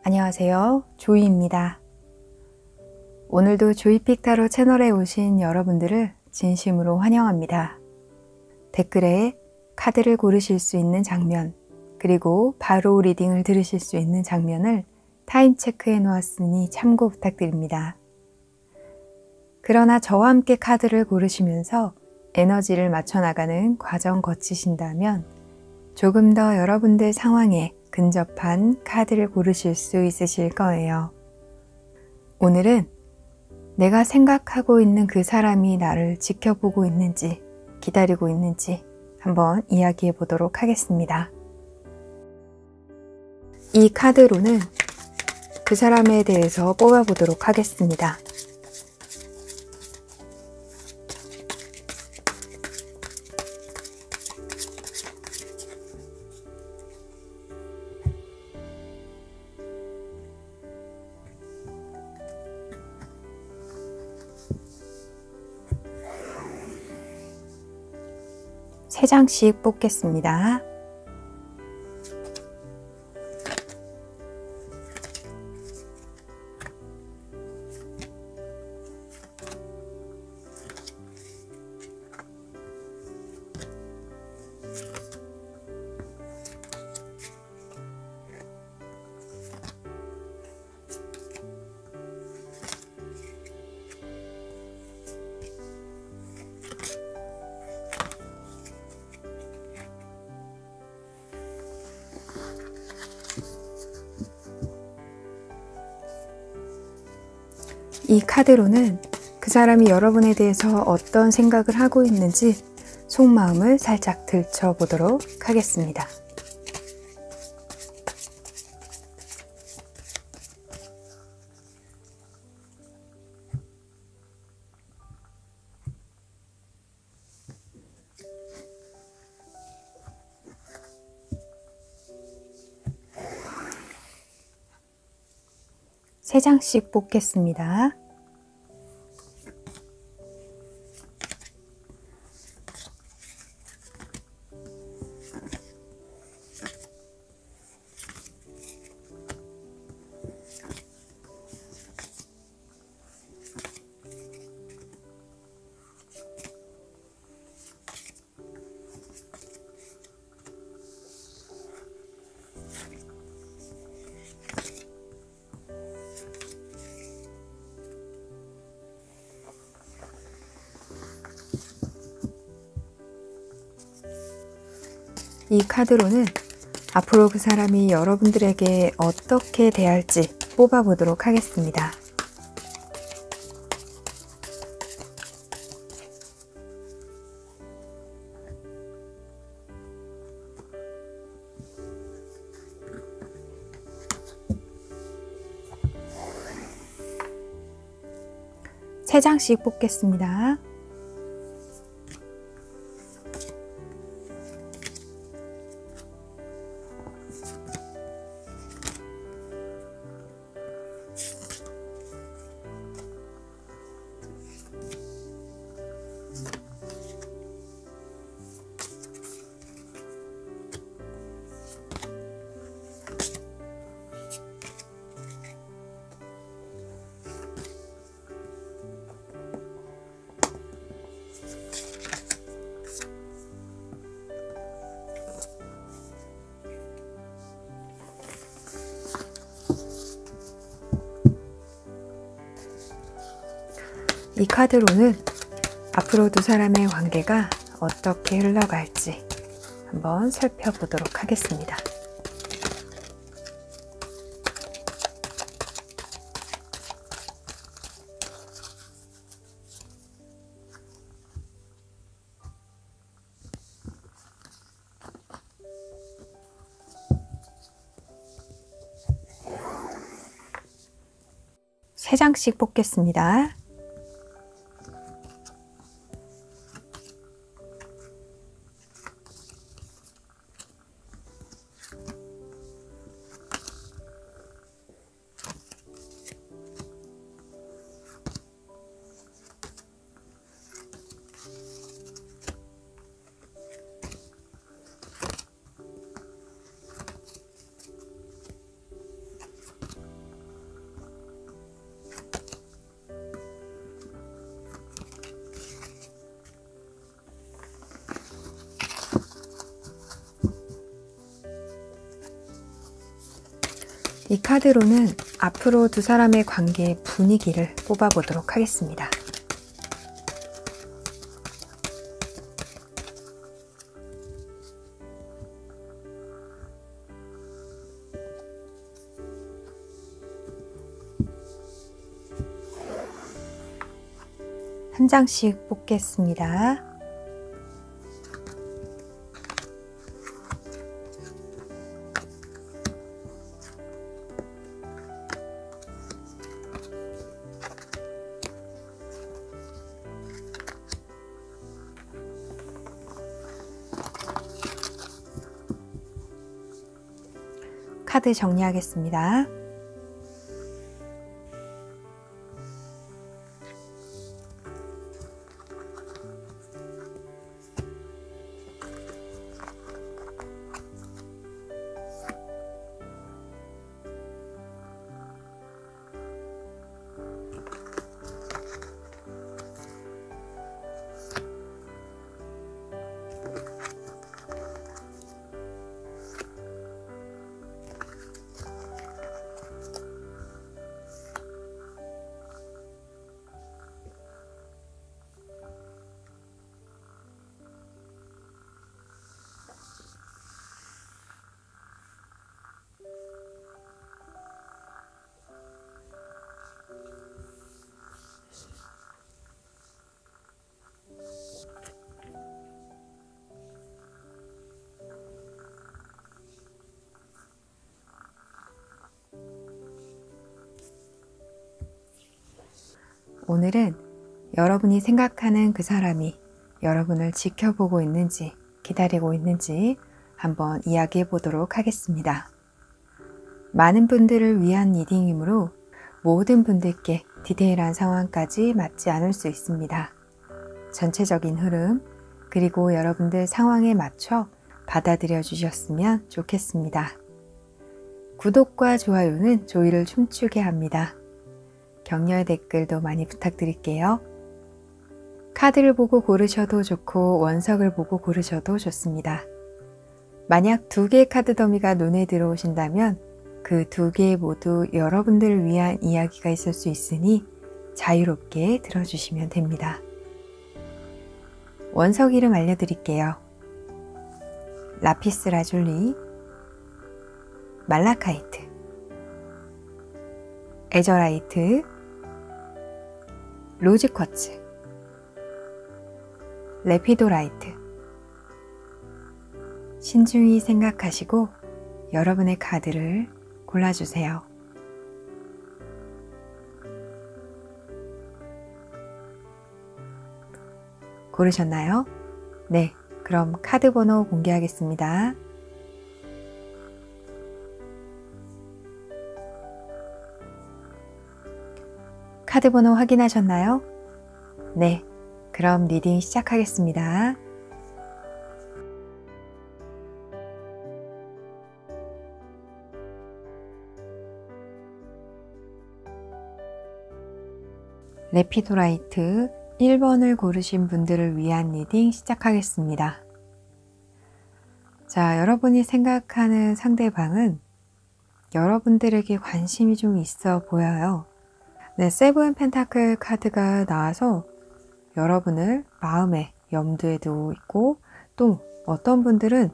안녕하세요. 조이입니다. 오늘도 조이픽 타로 채널에 오신 여러분들을 진심으로 환영합니다. 댓글에 카드를 고르실 수 있는 장면, 그리고 바로 리딩을 들으실 수 있는 장면을 타임 체크해 놓았으니 참고 부탁드립니다. 그러나 저와 함께 카드를 고르시면서 에너지를 맞춰 나가는 과정 거치신다면 조금 더 여러분들 상황에 근접한 카드를 고르실 수 있으실 거예요. 오늘은 내가 생각하고 있는 그 사람이 나를 지켜보고 있는지, 기다리고 있는지 한번 이야기해 보도록 하겠습니다. 이 카드로는 그 사람에 대해서 뽑아보도록 하겠습니다. 세 장씩 뽑겠습니다. 이 카드로는 그 사람이 여러분에 대해서 어떤 생각을 하고 있는지 속마음을 살짝 들춰보도록 하겠습니다. 세 장씩 뽑겠습니다. 이 카드로는 앞으로 그 사람이 여러분들에게 어떻게 대할지 뽑아보도록 하겠습니다. 세 장씩 뽑겠습니다. 이 카드로는 앞으로 두 사람의 관계가 어떻게 흘러갈지 한번 살펴보도록 하겠습니다. 세 장씩 뽑겠습니다. 이 카드로는 앞으로 두 사람의 관계의 분위기를 뽑아보도록 하겠습니다. 한 장씩 뽑겠습니다. 카드 정리하겠습니다. 오늘은 여러분이 생각하는 그 사람이 여러분을 지켜보고 있는지, 기다리고 있는지 한번 이야기해 보도록 하겠습니다. 많은 분들을 위한 리딩이므로 모든 분들께 디테일한 상황까지 맞지 않을 수 있습니다. 전체적인 흐름, 그리고 여러분들 상황에 맞춰 받아들여 주셨으면 좋겠습니다. 구독과 좋아요는 조이를 춤추게 합니다. 격려 댓글도 많이 부탁드릴게요. 카드를 보고 고르셔도 좋고 원석을 보고 고르셔도 좋습니다. 만약 2개의 카드 더미가 눈에 들어오신다면 그 2개 모두 여러분들을 위한 이야기가 있을 수 있으니 자유롭게 들어주시면 됩니다. 원석 이름 알려드릴게요. 라피스 라줄리, 말라카이트, 에저라이트, 로즈쿼츠, 레피도라이트. 신중히 생각하시고 여러분의 카드를 골라주세요. 고르셨나요? 네, 그럼 카드 번호 공개하겠습니다. 카드 번호 확인하셨나요? 네, 그럼 리딩 시작하겠습니다. 레피도라이트 1번을 고르신 분들을 위한 리딩 시작하겠습니다. 자, 여러분이 생각하는 상대방은 여러분들에게 관심이 좀 있어 보여요. 네, 세븐 펜타클 카드가 나와서 여러분을 마음에 염두에 두고 있고, 또 어떤 분들은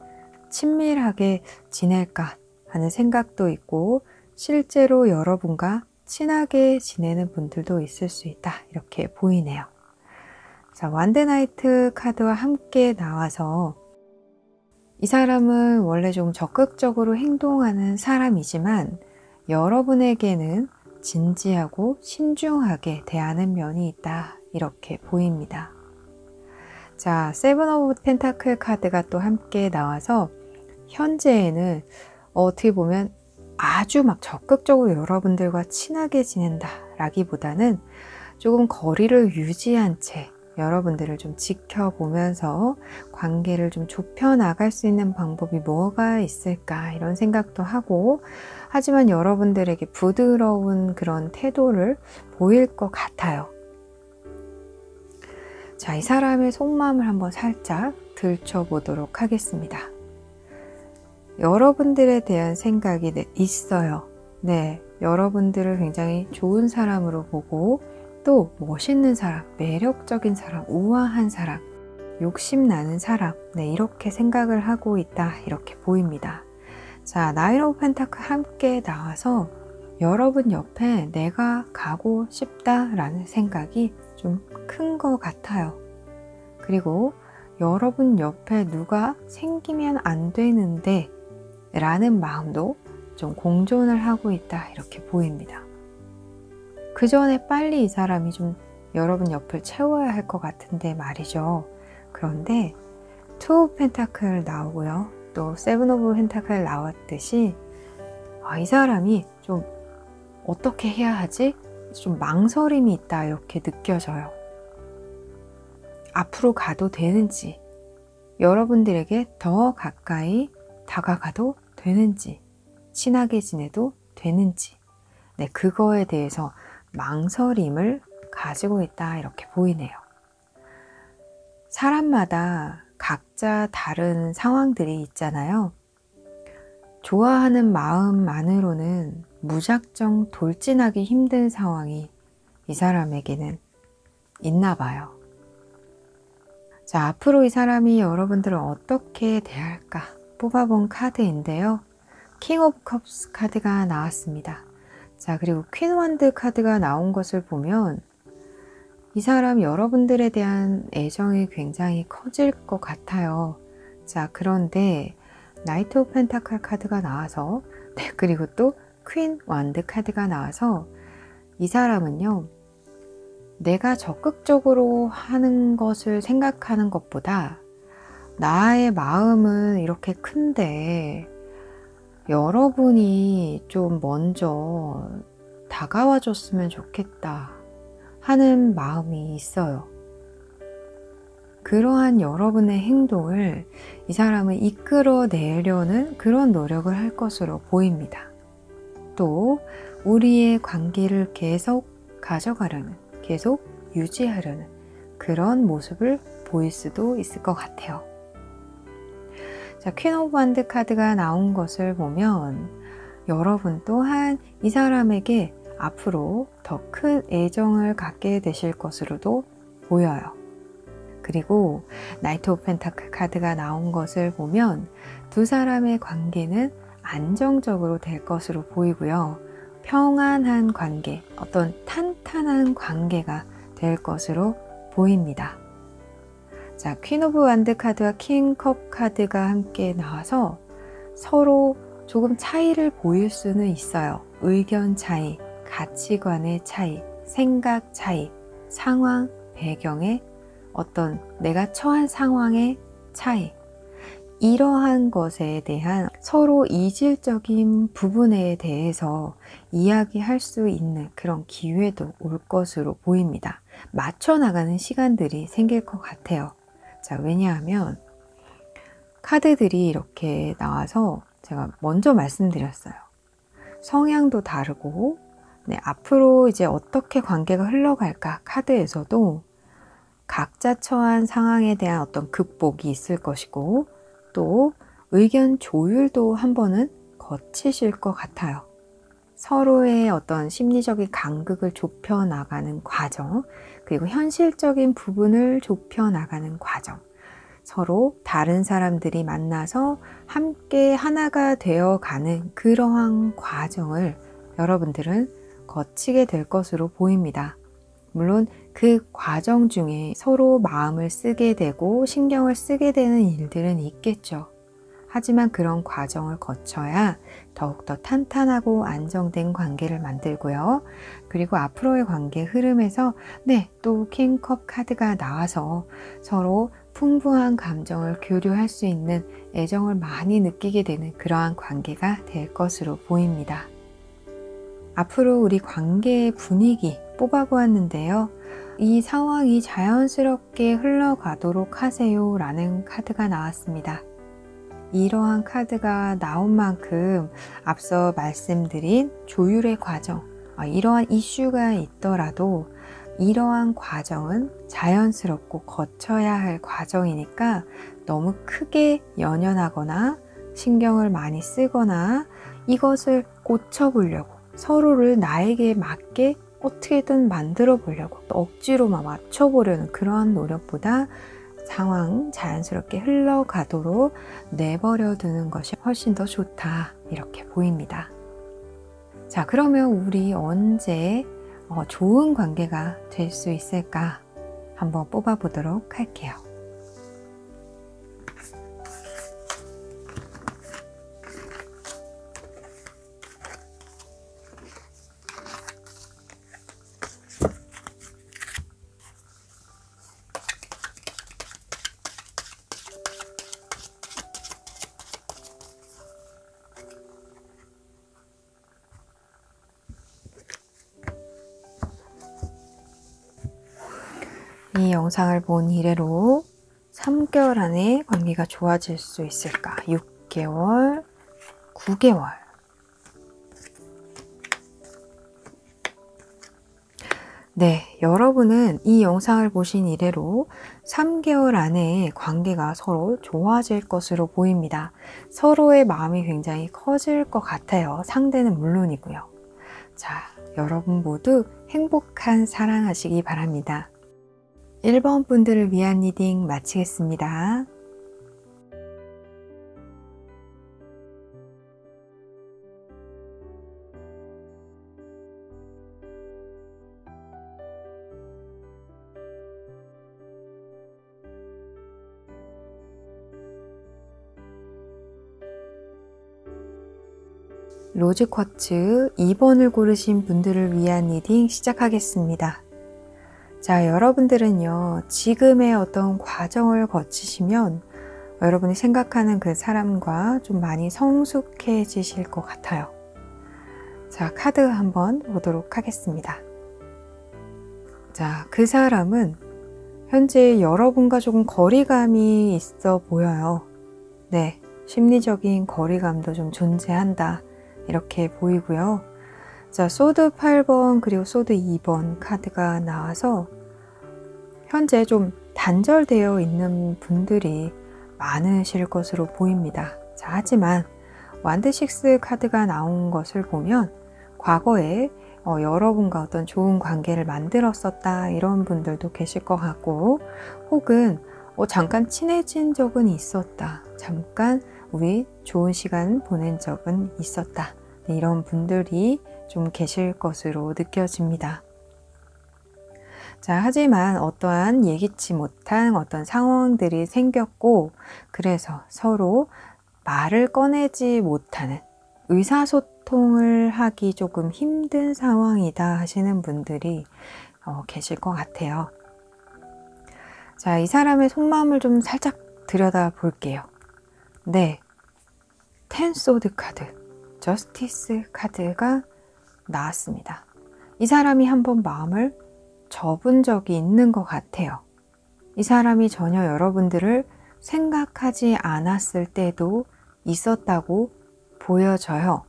친밀하게 지낼까 하는 생각도 있고, 실제로 여러분과 친하게 지내는 분들도 있을 수 있다, 이렇게 보이네요. 자, 완드나이트 카드와 함께 나와서 이 사람은 원래 좀 적극적으로 행동하는 사람이지만 여러분에게는 진지하고 신중하게 대하는 면이 있다, 이렇게 보입니다. 자, 세븐 오브 펜타클 카드가 또 함께 나와서 현재에는 어떻게 보면 아주 막 적극적으로 여러분들과 친하게 지낸다 라기보다는 조금 거리를 유지한 채 여러분들을 좀 지켜보면서 관계를 좀 좁혀 나갈 수 있는 방법이 뭐가 있을까, 이런 생각도 하고, 하지만 여러분들에게 부드러운 그런 태도를 보일 것 같아요. 자, 이 사람의 속마음을 한번 살짝 들춰보도록 하겠습니다. 여러분들에 대한 생각이 있어요. 네, 여러분들을 굉장히 좋은 사람으로 보고 또 멋있는 사람, 매력적인 사람, 우아한 사람, 욕심나는 사람, 네, 이렇게 생각을 하고 있다, 이렇게 보입니다. 자, 나인 오브 펜타클 함께 나와서 여러분 옆에 내가 가고 싶다라는 생각이 좀 큰 것 같아요. 그리고 여러분 옆에 누가 생기면 안 되는데 라는 마음도 좀 공존을 하고 있다, 이렇게 보입니다. 그 전에 빨리 이 사람이 좀 여러분 옆을 채워야 할 것 같은데 말이죠. 그런데 투 오브 펜타클 나오고요, 또 세븐 오브 펜타클 나왔듯이 이 사람이 좀 어떻게 해야 하지? 좀 망설임이 있다, 이렇게 느껴져요. 앞으로 가도 되는지, 여러분들에게 더 가까이 다가가도 되는지, 친하게 지내도 되는지, 네, 그거에 대해서 망설임을 가지고 있다, 이렇게 보이네요. 사람마다 각자 다른 상황들이 있잖아요. 좋아하는 마음만으로는 무작정 돌진하기 힘든 상황이 이 사람에게는 있나 봐요. 자, 앞으로 이 사람이 여러분들을 어떻게 대할까 뽑아본 카드인데요. 킹 오브 컵스 카드가 나왔습니다. 자, 그리고 퀸 원드 카드가 나온 것을 보면 이 사람 여러분들에 대한 애정이 굉장히 커질 것 같아요. 자, 그런데 나이트 오브 펜타클 카드가 나와서, 네, 그리고 또 퀸 원드 카드가 나와서 이 사람은요, 내가 적극적으로 하는 것을 생각하는 것보다 나의 마음은 이렇게 큰데 여러분이 좀 먼저 다가와 줬으면 좋겠다 하는 마음이 있어요. 그러한 여러분의 행동을 이 사람은 이끌어내려는 그런 노력을 할 것으로 보입니다. 또 우리의 관계를 계속 가져가려는, 계속 유지하려는 그런 모습을 보일 수도 있을 것 같아요. 자, 퀸 오브 원드 카드가 나온 것을 보면 여러분 또한 이 사람에게 앞으로 더 큰 애정을 갖게 되실 것으로도 보여요. 그리고 나이트 오브 펜타클 카드가 나온 것을 보면 두 사람의 관계는 안정적으로 될 것으로 보이고요. 평안한 관계, 어떤 탄탄한 관계가 될 것으로 보입니다. 자, 퀸 오브 원드 카드와 킹 컵 카드가 함께 나와서 서로 조금 차이를 보일 수는 있어요. 의견 차이, 가치관의 차이, 생각 차이, 상황, 배경의 어떤 내가 처한 상황의 차이, 이러한 것에 대한 서로 이질적인 부분에 대해서 이야기할 수 있는 그런 기회도 올 것으로 보입니다. 맞춰 나가는 시간들이 생길 것 같아요. 자, 왜냐하면 카드들이 이렇게 나와서 제가 먼저 말씀드렸어요. 성향도 다르고, 네, 앞으로 이제 어떻게 관계가 흘러갈까 카드에서도 각자 처한 상황에 대한 어떤 극복이 있을 것이고, 또 의견 조율도 한 번은 거치실 것 같아요. 서로의 어떤 심리적인 간극을 좁혀 나가는 과정, 그리고 현실적인 부분을 좁혀 나가는 과정, 서로 다른 사람들이 만나서 함께 하나가 되어 가는 그러한 과정을 여러분들은 거치게 될 것으로 보입니다. 물론 그 과정 중에 서로 마음을 쓰게 되고 신경을 쓰게 되는 일들은 있겠죠. 하지만 그런 과정을 거쳐야 더욱더 탄탄하고 안정된 관계를 만들고요. 그리고 앞으로의 관계 흐름에서 네, 또 킹컵 카드가 나와서 서로 풍부한 감정을 교류할 수 있는 애정을 많이 느끼게 되는 그러한 관계가 될 것으로 보입니다. 앞으로 우리 관계의 분위기 뽑아보았는데요. 이 상황이 자연스럽게 흘러가도록 하세요 라는 카드가 나왔습니다. 이러한 카드가 나온 만큼 앞서 말씀드린 조율의 과정, 이러한 이슈가 있더라도 이러한 과정은 자연스럽고 거쳐야 할 과정이니까 너무 크게 연연하거나 신경을 많이 쓰거나 이것을 고쳐보려고, 서로를 나에게 맞게 어떻게든 만들어 보려고 억지로 막 맞춰보려는 그런 노력보다 상황 자연스럽게 흘러가도록 내버려 두는 것이 훨씬 더 좋다, 이렇게 보입니다. 자, 그러면 우리 언제 좋은 관계가 될 수 있을까 한번 뽑아보도록 할게요. 이 영상을 본 이래로 3개월 안에 관계가 좋아질 수 있을까? 6개월, 9개월. 네, 여러분은 이 영상을 보신 이래로 3개월 안에 관계가 서로 좋아질 것으로 보입니다. 서로의 마음이 굉장히 커질 것 같아요. 상대는 물론이고요. 자, 여러분 모두 행복한 사랑하시기 바랍니다. 1번 분들을 위한 리딩 마치겠습니다. 로즈쿼츠 2번을 고르신 분들을 위한 리딩 시작하겠습니다. 자, 여러분들은요, 지금의 어떤 과정을 거치시면 여러분이 생각하는 그 사람과 좀 많이 성숙해지실 것 같아요. 자, 카드 한번 보도록 하겠습니다. 자, 그 사람은 현재 여러분과 조금 거리감이 있어 보여요. 네, 심리적인 거리감도 좀 존재한다, 이렇게 보이고요. 자, 소드 8번 그리고 소드 2번 카드가 나와서 현재 좀 단절되어 있는 분들이 많으실 것으로 보입니다. 자, 하지만 완드 6 카드가 나온 것을 보면 과거에 여러분과 어떤 좋은 관계를 만들었었다, 이런 분들도 계실 것 같고, 혹은 잠깐 친해진 적은 있었다, 잠깐 우리 좋은 시간 보낸 적은 있었다, 이런 분들이 좀 계실 것으로 느껴집니다. 자, 하지만 어떠한 예기치 못한 어떤 상황들이 생겼고, 그래서 서로 말을 꺼내지 못하는, 의사소통을 하기 조금 힘든 상황이다 하시는 분들이 계실 것 같아요. 자, 이 사람의 속마음을 좀 살짝 들여다 볼게요. 네, 10 소드 카드, 저스티스 카드가 나왔습니다. 이 사람이 한번 마음을 접은 적이 있는 것 같아요. 이 사람이 전혀 여러분들을 생각하지 않았을 때도 있었다고 보여져요.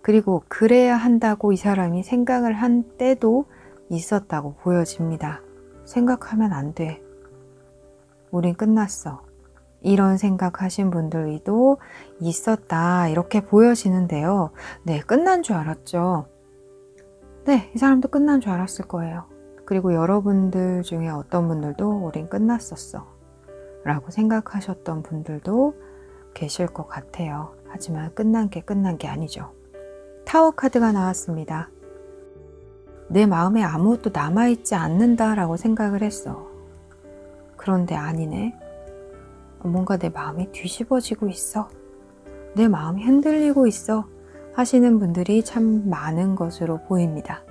그리고 그래야 한다고 이 사람이 생각을 한 때도 있었다고 보여집니다. 생각하면 안 돼, 우린 끝났어, 이런 생각하신 분들도 있었다, 이렇게 보여지는데요. 네, 끝난 줄 알았죠. 네, 이 사람도 끝난 줄 알았을 거예요. 그리고 여러분들 중에 어떤 분들도 우린 끝났었어 라고 생각하셨던 분들도 계실 것 같아요. 하지만 끝난 게 아니죠. 타워 카드가 나왔습니다. 내 마음에 아무것도 남아있지 않는다 라고 생각을 했어. 그런데 아니네. 뭔가 내 마음이 뒤집어지고 있어, 내 마음이 흔들리고 있어 하시는 분들이 참 많은 것으로 보입니다.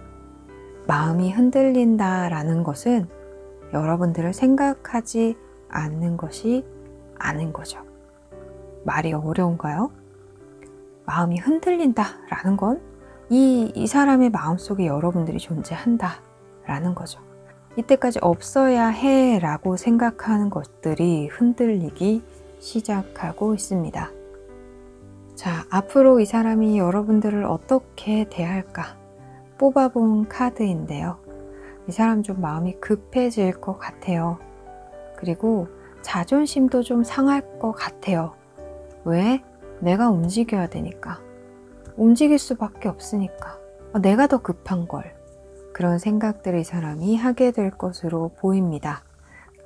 마음이 흔들린다 라는 것은 여러분들을 생각하지 않는 것이 아닌 거죠. 말이 어려운가요? 마음이 흔들린다 라는 건 이 사람의 마음속에 여러분들이 존재한다 라는 거죠. 이때까지 없어야 해 라고 생각하는 것들이 흔들리기 시작하고 있습니다. 자, 앞으로 이 사람이 여러분들을 어떻게 대할까 뽑아본 카드인데요. 이 사람 좀 마음이 급해질 것 같아요. 그리고 자존심도 좀 상할 것 같아요. 왜? 내가 움직여야 되니까. 움직일 수밖에 없으니까. 내가 더 급한 걸. 그런 생각들을 이 사람이 하게 될 것으로 보입니다.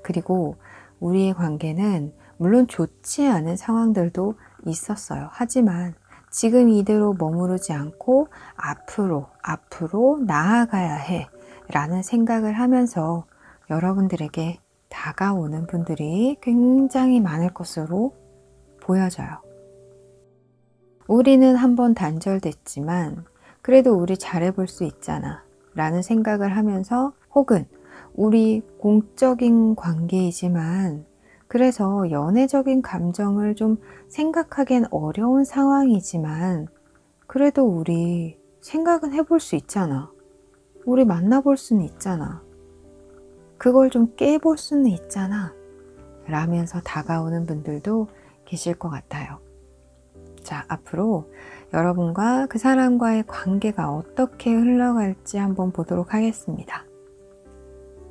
그리고 우리의 관계는 물론 좋지 않은 상황들도 있었어요. 하지만 지금 이대로 머무르지 않고 앞으로 나아가야 해 라는 생각을 하면서 여러분들에게 다가오는 분들이 굉장히 많을 것으로 보여져요. 우리는 한번 단절됐지만 그래도 우리 잘해볼 수 있잖아 라는 생각을 하면서, 혹은 우리 공적인 관계이지만 그래서 연애적인 감정을 좀 생각하기엔 어려운 상황이지만 그래도 우리 생각은 해볼 수 있잖아. 우리 만나볼 수는 있잖아. 그걸 좀 깨볼 수는 있잖아 라면서 다가오는 분들도 계실 것 같아요. 자, 앞으로 여러분과 그 사람과의 관계가 어떻게 흘러갈지 한번 보도록 하겠습니다.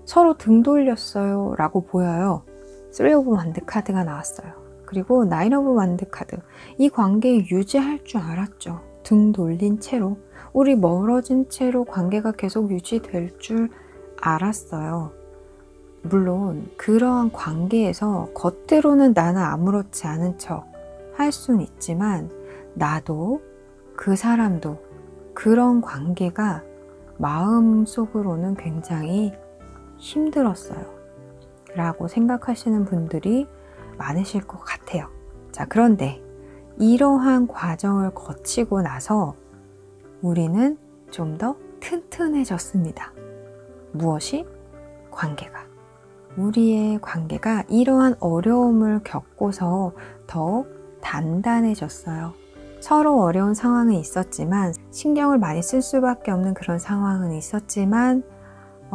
서로 등 돌렸어요 라고 보여요. 3 오브 완드 카드가 나왔어요. 그리고 9 오브 완드 카드. 이 관계 유지할 줄 알았죠. 등 돌린 채로, 우리 멀어진 채로 관계가 계속 유지될 줄 알았어요. 물론 그러한 관계에서 겉으로는 나는 아무렇지 않은 척 할 수는 있지만 나도 그 사람도 그런 관계가 마음속으로는 굉장히 힘들었어요 라고 생각하시는 분들이 많으실 것 같아요. 자, 그런데 이러한 과정을 거치고 나서 우리는 좀 더 튼튼해졌습니다. 무엇이? 관계가. 우리의 관계가 이러한 어려움을 겪고서 더 단단해졌어요. 서로 어려운 상황은 있었지만, 신경을 많이 쓸 수밖에 없는 그런 상황은 있었지만,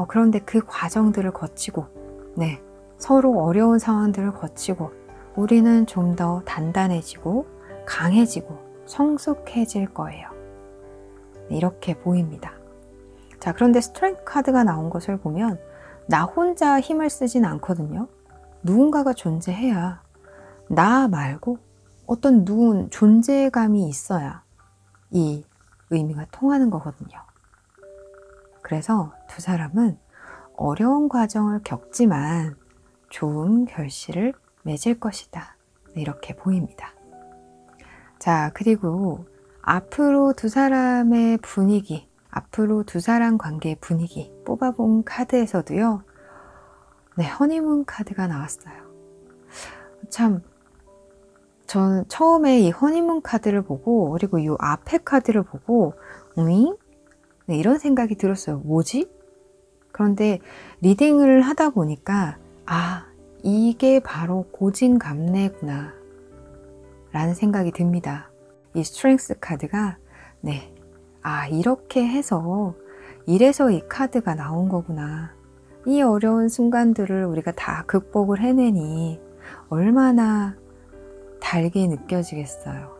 그런데 그 과정들을 거치고, 서로 어려운 상황들을 거치고 우리는 좀 더 단단해지고 강해지고 성숙해질 거예요. 이렇게 보입니다. 자, 그런데 스트렝스 카드가 나온 것을 보면 나 혼자 힘을 쓰진 않거든요. 누군가가 존재해야, 나 말고 어떤 누군 존재감이 있어야 이 의미가 통하는 거거든요. 그래서 두 사람은 어려운 과정을 겪지만 좋은 결실을 맺을 것이다. 이렇게 보입니다. 자, 그리고 앞으로 두 사람의 분위기, 앞으로 두 사람 관계의 분위기 뽑아본 카드에서도요, 허니문 카드가 나왔어요. 참, 저는 처음에 이 허니문 카드를 보고, 그리고 이 앞에 카드를 보고, 이런 생각이 들었어요. 뭐지? 그런데 리딩을 하다 보니까 이게 바로 고진감래구나 라는 생각이 듭니다. 이 스트렝스 카드가 이렇게 해서 이래서 이 카드가 나온 거구나. 이 어려운 순간들을 우리가 다 극복을 해내니 얼마나 달게 느껴지겠어요.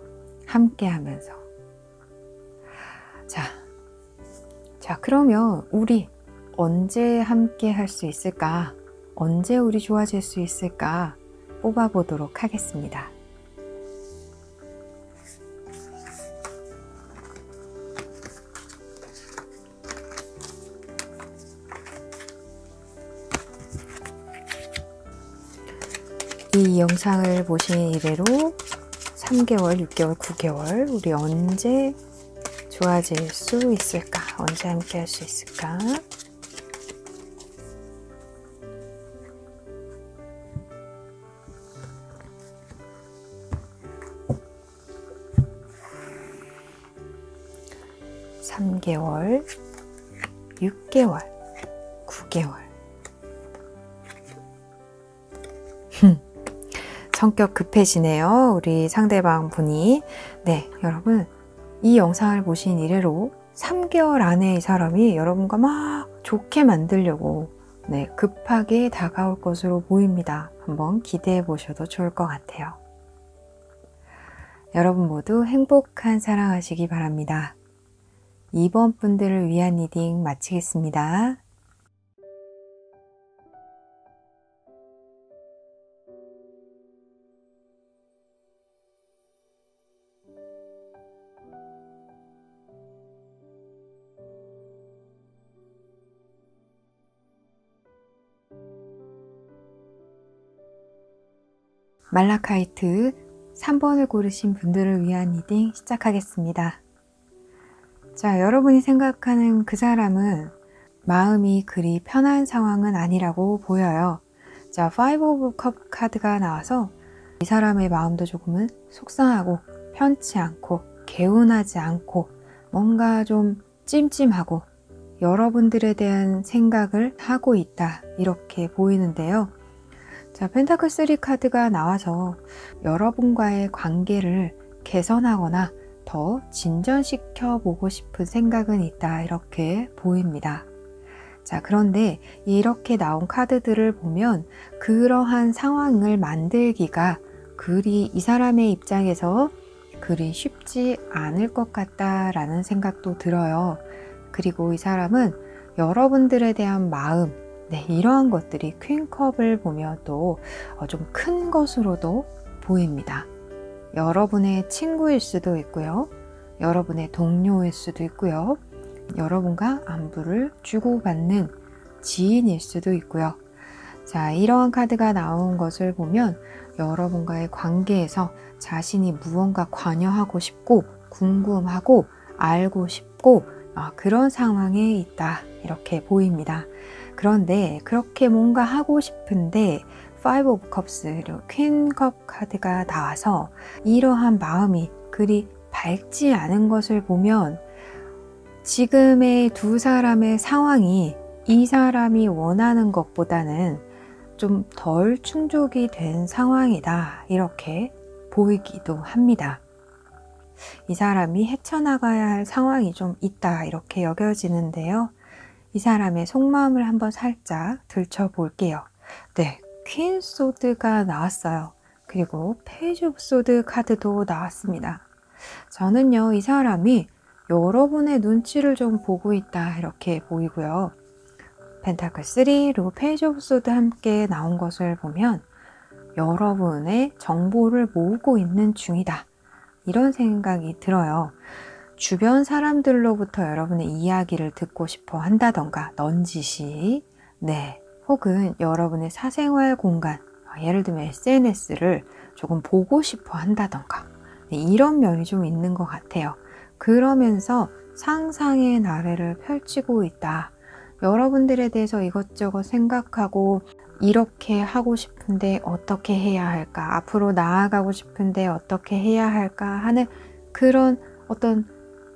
함께 하면서. 자, 그러면 우리 언제 함께 할 수 있을까? 언제 우리 좋아질 수 있을까? 뽑아보도록 하겠습니다. 이 영상을 보신 이래로 3개월, 6개월, 9개월 우리 언제 좋아질 수 있을까? 언제 함께 할 수 있을까? (3개월) (6개월) (9개월) 성격 급해지네요. 우리 상대방 분이. 여러분, 이 영상을 보신 이래로 3개월 안에 이 사람이 여러분과 막 좋게 만들려고 급하게 다가올 것으로 보입니다. 한번 기대해 보셔도 좋을 것 같아요. 여러분 모두 행복한 사랑하시기 바랍니다. 2번 분들을 위한 리딩 마치겠습니다. 말라카이트 3번을 고르신 분들을 위한 리딩 시작하겠습니다. 자, 여러분이 생각하는 그 사람은 마음이 그리 편한 상황은 아니라고 보여요. 자, Five of Cup 카드가 나와서 이 사람의 마음도 조금은 속상하고 편치 않고 개운하지 않고 뭔가 좀 찜찜하고 여러분들에 대한 생각을 하고 있다, 이렇게 보이는데요. 자, 펜타클 3 카드가 나와서 여러분과의 관계를 개선하거나 더 진전시켜 보고 싶은 생각은 있다, 이렇게 보입니다. 자, 그런데 이렇게 나온 카드들을 보면 그러한 상황을 만들기가 그리 이 사람의 입장에서 그리 쉽지 않을 것 같다라는 생각도 들어요. 그리고 이 사람은 여러분들에 대한 마음, 이러한 것들이 퀸컵을 보면 또 좀 큰 것으로도 보입니다. 여러분의 친구일 수도 있고요. 여러분의 동료일 수도 있고요. 여러분과 안부를 주고받는 지인일 수도 있고요. 자, 이러한 카드가 나온 것을 보면 여러분과의 관계에서 자신이 무언가 관여하고 싶고 궁금하고 알고 싶고 그런 상황에 있다, 이렇게 보입니다. 그런데 그렇게 뭔가 하고 싶은데 Five of Cups 그리고 Queen Cup 카드가 나와서 이러한 마음이 그리 밝지 않은 것을 보면 지금의 두 사람의 상황이 이 사람이 원하는 것보다는 좀 덜 충족이 된 상황이다, 이렇게 보이기도 합니다. 이 사람이 헤쳐나가야 할 상황이 좀 있다, 이렇게 여겨지는데요. 이 사람의 속마음을 한번 살짝 들춰볼게요. 네, 퀸 소드가 나왔어요. 그리고 페이지 오브 소드 카드도 나왔습니다. 저는요, 이 사람이 여러분의 눈치를 좀 보고 있다, 이렇게 보이고요. 펜타클 3 그리고 페이지 오브 소드 함께 나온 것을 보면 여러분의 정보를 모으고 있는 중이다, 이런 생각이 들어요. 주변 사람들로부터 여러분의 이야기를 듣고 싶어 한다던가 넌지시, 혹은 여러분의 사생활 공간, 예를 들면 SNS를 조금 보고 싶어 한다던가 이런 면이 좀 있는 것 같아요. 그러면서 상상의 나래를 펼치고 있다. 여러분들에 대해서 이것저것 생각하고 이렇게 하고 싶은데 어떻게 해야 할까? 앞으로 나아가고 싶은데 어떻게 해야 할까? 하는 그런 어떤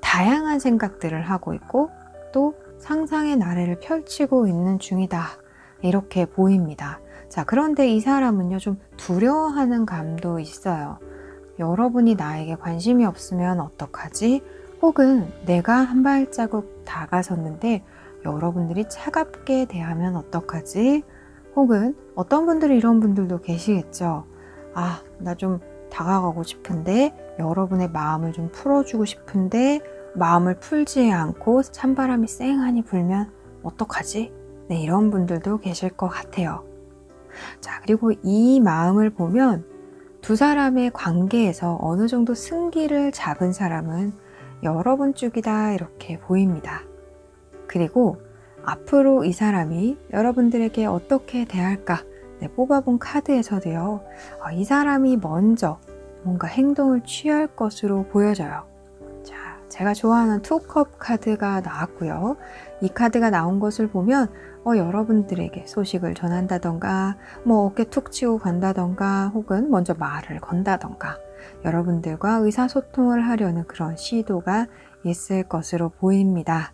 다양한 생각들을 하고 있고 또 상상의 나래를 펼치고 있는 중이다, 이렇게 보입니다. 자, 그런데 이 사람은요, 좀 두려워하는 감도 있어요. 여러분이 나에게 관심이 없으면 어떡하지? 혹은 내가 한 발자국 다가섰는데 여러분들이 차갑게 대하면 어떡하지? 혹은 어떤 분들이 이런 분들도 계시겠죠. 나 좀 다가가고 싶은데 여러분의 마음을 좀 풀어주고 싶은데 마음을 풀지 않고 찬바람이 쌩하니 불면 어떡하지? 이런 분들도 계실 것 같아요. 자, 그리고 이 마음을 보면 두 사람의 관계에서 어느 정도 승기를 잡은 사람은 여러분 쪽이다, 이렇게 보입니다. 그리고 앞으로 이 사람이 여러분들에게 어떻게 대할까? 뽑아본 카드에서도요, 이 사람이 먼저 뭔가 행동을 취할 것으로 보여져요. 자, 제가 좋아하는 투컵 카드가 나왔고요. 이 카드가 나온 것을 보면 여러분들에게 소식을 전한다던가 어깨 툭 치고 간다던가 혹은 먼저 말을 건다던가 여러분들과 의사소통을 하려는 그런 시도가 있을 것으로 보입니다.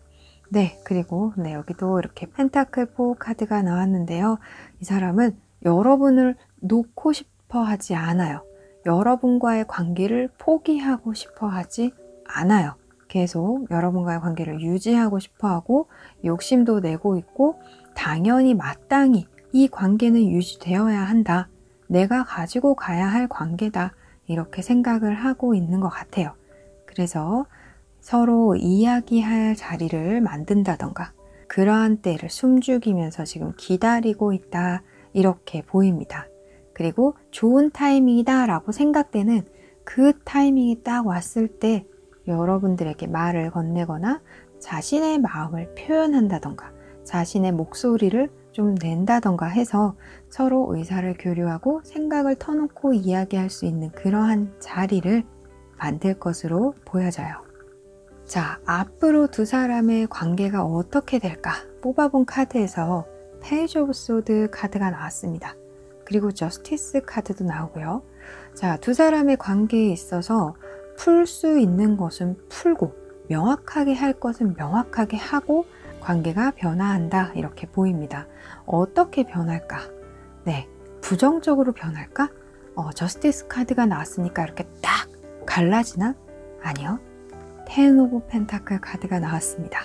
그리고 여기도 이렇게 펜타클 4 카드가 나왔는데요. 이 사람은 여러분을 놓고 싶어 하지 않아요. 여러분과의 관계를 포기하고 싶어 하지 않아요. 계속 여러분과의 관계를 유지하고 싶어 하고 욕심도 내고 있고 당연히 마땅히 이 관계는 유지되어야 한다. 내가 가지고 가야 할 관계다. 이렇게 생각을 하고 있는 것 같아요. 그래서 서로 이야기할 자리를 만든다던가 그러한 때를 숨죽이면서 지금 기다리고 있다, 이렇게 보입니다. 그리고 좋은 타이밍이다 라고 생각되는 그 타이밍이 딱 왔을 때 여러분들에게 말을 건네거나 자신의 마음을 표현한다던가 자신의 목소리를 좀 낸다던가 해서 서로 의사를 교류하고 생각을 터놓고 이야기할 수 있는 그러한 자리를 만들 것으로 보여져요. 자, 앞으로 두 사람의 관계가 어떻게 될까? 뽑아본 카드에서 페이지 오브 소드 카드가 나왔습니다. 그리고 저스티스 카드도 나오고요. 자, 두 사람의 관계에 있어서 풀 수 있는 것은 풀고 명확하게 할 것은 명확하게 하고 관계가 변화한다 이렇게 보입니다. 어떻게 변할까? 네, 부정적으로 변할까? 저스티스 카드가 나왔으니까 이렇게 딱 갈라지나? 아니요. 텐 오브 펜타클 카드가 나왔습니다.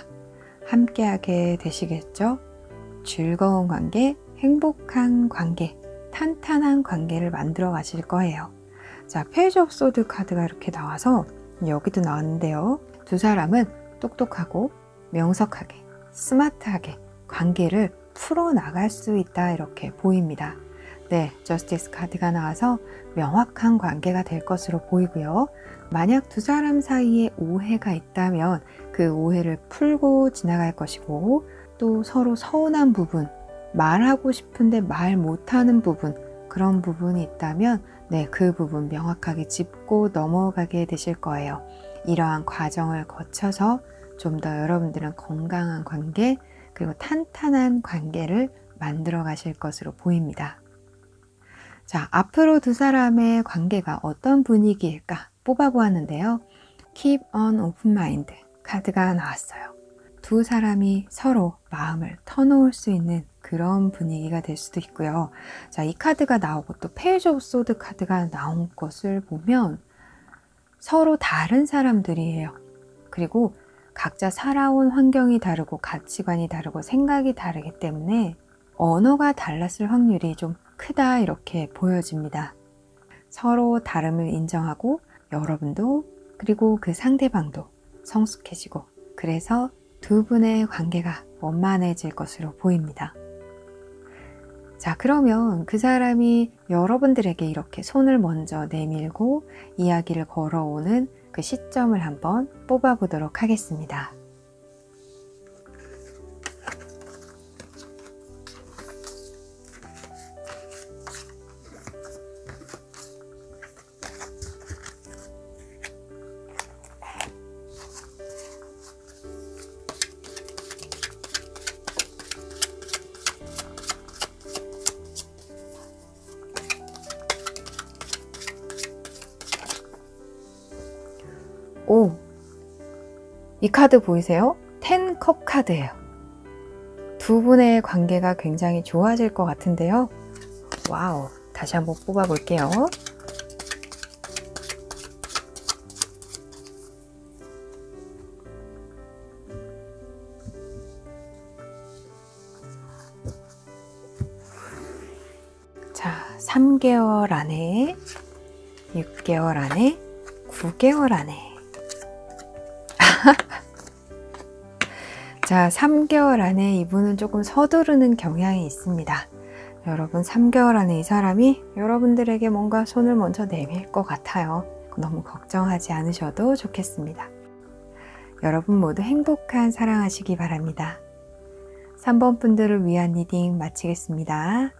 함께하게 되시겠죠? 즐거운 관계, 행복한 관계, 탄탄한 관계를 만들어 가실 거예요. 자, 페이지 오브 소드 카드가 이렇게 나와서 여기도 나왔는데요. 두 사람은 똑똑하고 명석하게, 스마트하게 관계를 풀어나갈 수 있다 이렇게 보입니다. 네, 저스티스 카드가 나와서 명확한 관계가 될 것으로 보이고요. 만약 두 사람 사이에 오해가 있다면 그 오해를 풀고 지나갈 것이고, 또 서로 서운한 부분, 말하고 싶은데 말 못하는 부분, 그런 부분이 있다면 네, 그 부분 명확하게 짚고 넘어가게 되실 거예요. 이러한 과정을 거쳐서 좀 더 여러분들은 건강한 관계, 그리고 탄탄한 관계를 만들어 가실 것으로 보입니다. 자, 앞으로 두 사람의 관계가 어떤 분위기일까 뽑아보았는데요. Keep an open mind 카드가 나왔어요. 두 사람이 서로 마음을 터놓을 수 있는 그런 분위기가 될 수도 있고요. 자, 이 카드가 나오고 또 페이지 오브 소드 카드가 나온 것을 보면 서로 다른 사람들이에요. 그리고 각자 살아온 환경이 다르고 가치관이 다르고 생각이 다르기 때문에 언어가 달랐을 확률이 좀 크다 이렇게 보여집니다. 서로 다름을 인정하고 여러분도 그리고 그 상대방도 성숙해지고, 그래서 두 분의 관계가 원만해질 것으로 보입니다. 자, 그러면 그 사람이 여러분들에게 이렇게 손을 먼저 내밀고 이야기를 걸어오는 그 시점을 한번 뽑아보도록 하겠습니다. 오, 이 카드 보이세요? 10컵 카드예요. 두 분의 관계가 굉장히 좋아질 것 같은데요. 와우, 다시 한번 뽑아 볼게요. 자, 3개월 안에, 6개월 안에, 9개월 안에. 자, 3개월 안에 이분은 조금 서두르는 경향이 있습니다. 여러분, 3개월 안에 이 사람이 여러분들에게 뭔가 손을 먼저 내밀 것 같아요. 너무 걱정하지 않으셔도 좋겠습니다. 여러분 모두 행복한 사랑하시기 바랍니다. 3번 분들을 위한 리딩 마치겠습니다.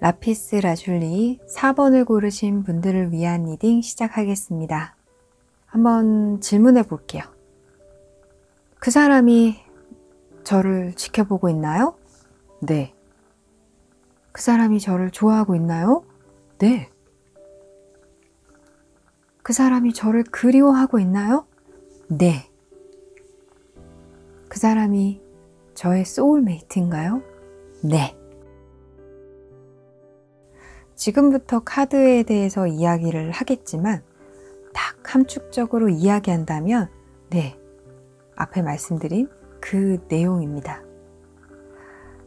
라피스 라줄리 4번을 고르신 분들을 위한 리딩 시작하겠습니다. 한번 질문해 볼게요. 그 사람이 저를 지켜보고 있나요? 네. 그 사람이 저를 좋아하고 있나요? 네. 그 사람이 저를 그리워하고 있나요? 네. 그 사람이 저의 소울메이트인가요? 네. 지금부터 카드에 대해서 이야기를 하겠지만 딱 함축적으로 이야기한다면 네, 앞에 말씀드린 그 내용입니다.